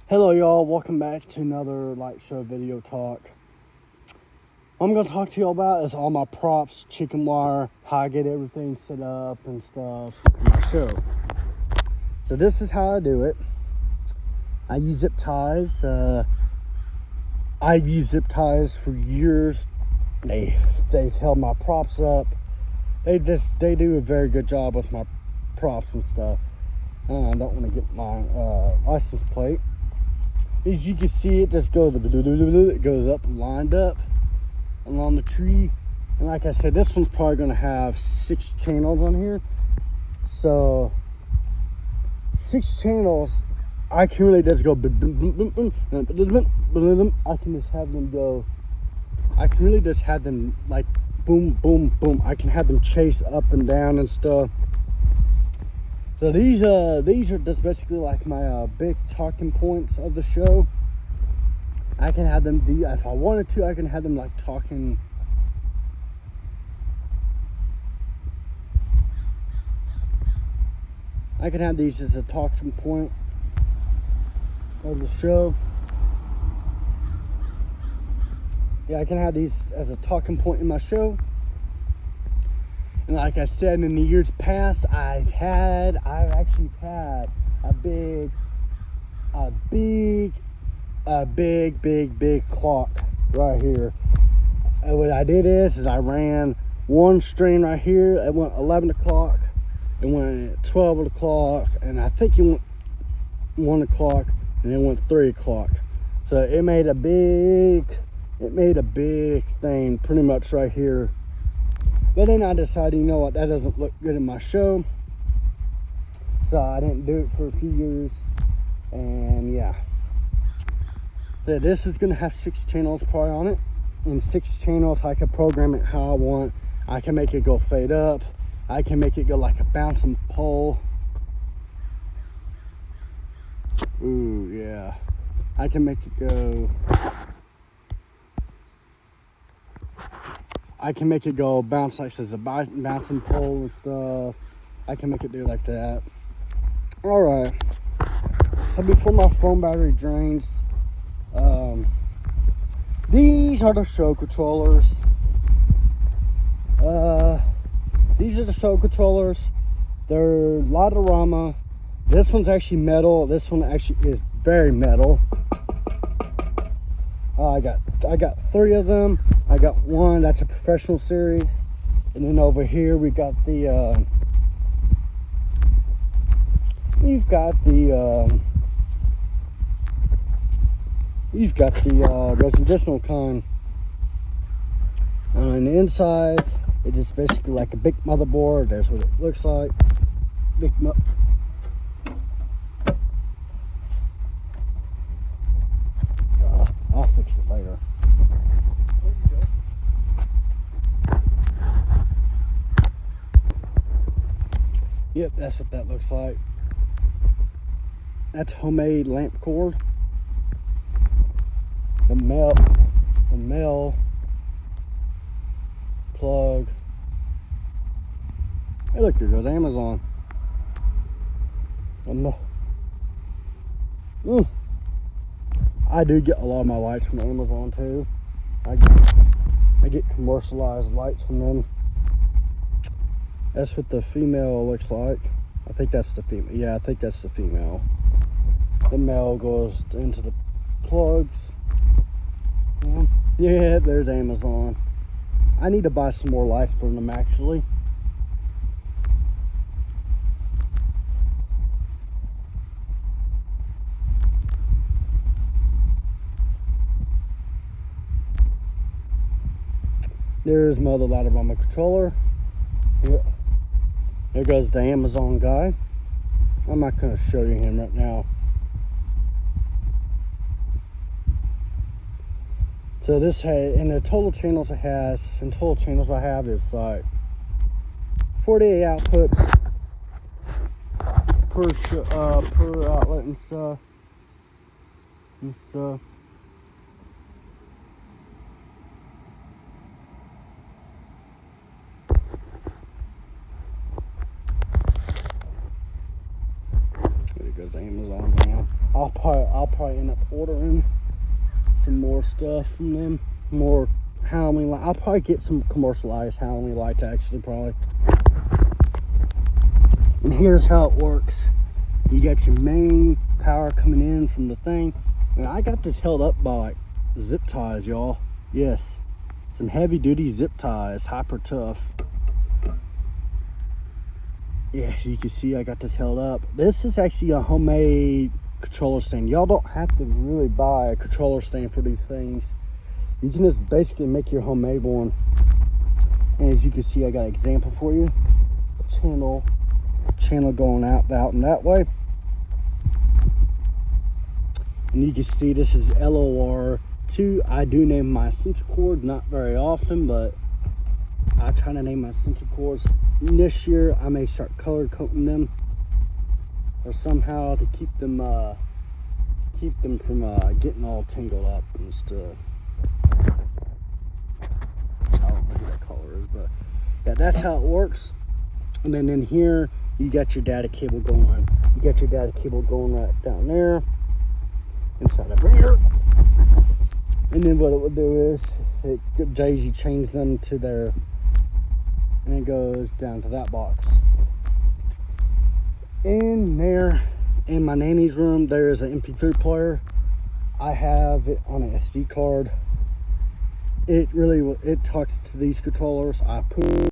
Hello y'all, welcome back to another light show video talk. What I'm going to talk to y'all about is all my props, chicken wire, how I get everything set up and stuff in my show. So this is how I do it. I use zip ties. I've used zip ties for years. They've held my props up. They do a very good job with my props and stuff. I don't want to get my license plate. As you can see, it just goes, it goes up, lined up along the tree. And like I said, this one's probably going to have 6 channels on here. So 6 channels, I can really just go, I can just have them go, I can really just have them like boom, boom, boom. I can have them chase up and down and stuff. So these are just basically like my big talking points of the show. I can have them, if I wanted to, I can have them like talking. I can have these as a talking point of the show. Yeah, I can have these as a talking point in my show. And like I said, in the years past, I've actually had a big clock right here. And what I did is I ran one string right here. It went 11 o'clock. It went 12 o'clock, and I think it went 1 o'clock, and it went 3 o'clock. So it made a big thing pretty much right here. But then I decided, you know what, that doesn't look good in my show. So I didn't do it for a few years. And yeah. But this is going to have 6 channels probably on it. And 6 channels, I can program it how I want. I can make it go fade up. I can make it go like a bouncing pole. Ooh, yeah. I can make it go... I can make it go bounce like there's a bouncing pole and stuff. I can make it do like that. Alright. So before my phone battery drains, these are the show controllers. These are the show controllers. They're a lot of Rama. This one's actually metal. This one actually is very metal. I got 3 of them. I got one that's a professional series, and then over here we got the residential kind. On the inside, it's just basically like a big motherboard. That's what it looks like. I'll fix it later. Yep, that's what that looks like. That's homemade lamp cord. The male plug. Hey, look, there goes Amazon. I do get a lot of my lights from Amazon too. I get commercialized lights from them. That's what the female looks like. I think that's the female. Yeah, I think that's the female. The male goes into the plugs. Yeah, there's Amazon. I need to buy some more lights from them actually. There's my other light on my controller. Yeah. There goes the Amazon guy. I'm not going to show you him right now. So this in the total channels I have is like 48 outputs per outlet and stuff. There goes Amazon now. I'll probably end up ordering some more stuff from them, more Halloween light. I'll probably get some commercialized Halloween lights, actually, probably. And here's how it works. You got your main power coming in from the thing. And I got this held up by like zip ties, y'all. Yes, some heavy duty zip ties, hyper tough. Yeah, so you can see I got this held up. This is actually a homemade controller stand. Y'all don't have to really buy a controller stand for these things. You can just basically make your homemade one. And as you can see, I got an example for you. Channel going out and that way. And you can see this is LOR2. I do name my essential cord, not very often, but I try to name my essential cords. This year I may start color coding them or somehow to keep them from getting all tangled up and stuff. I don't know who that color is, but yeah, that's how it works. And then in here you got your data cable going. You got your data cable going right down there inside of here. And then what it will do is it daisy chains them to their, and it goes down to that box. In there, in my nanny's room, there is an MP3 player. I have it on an SD card. It talks to these controllers. I put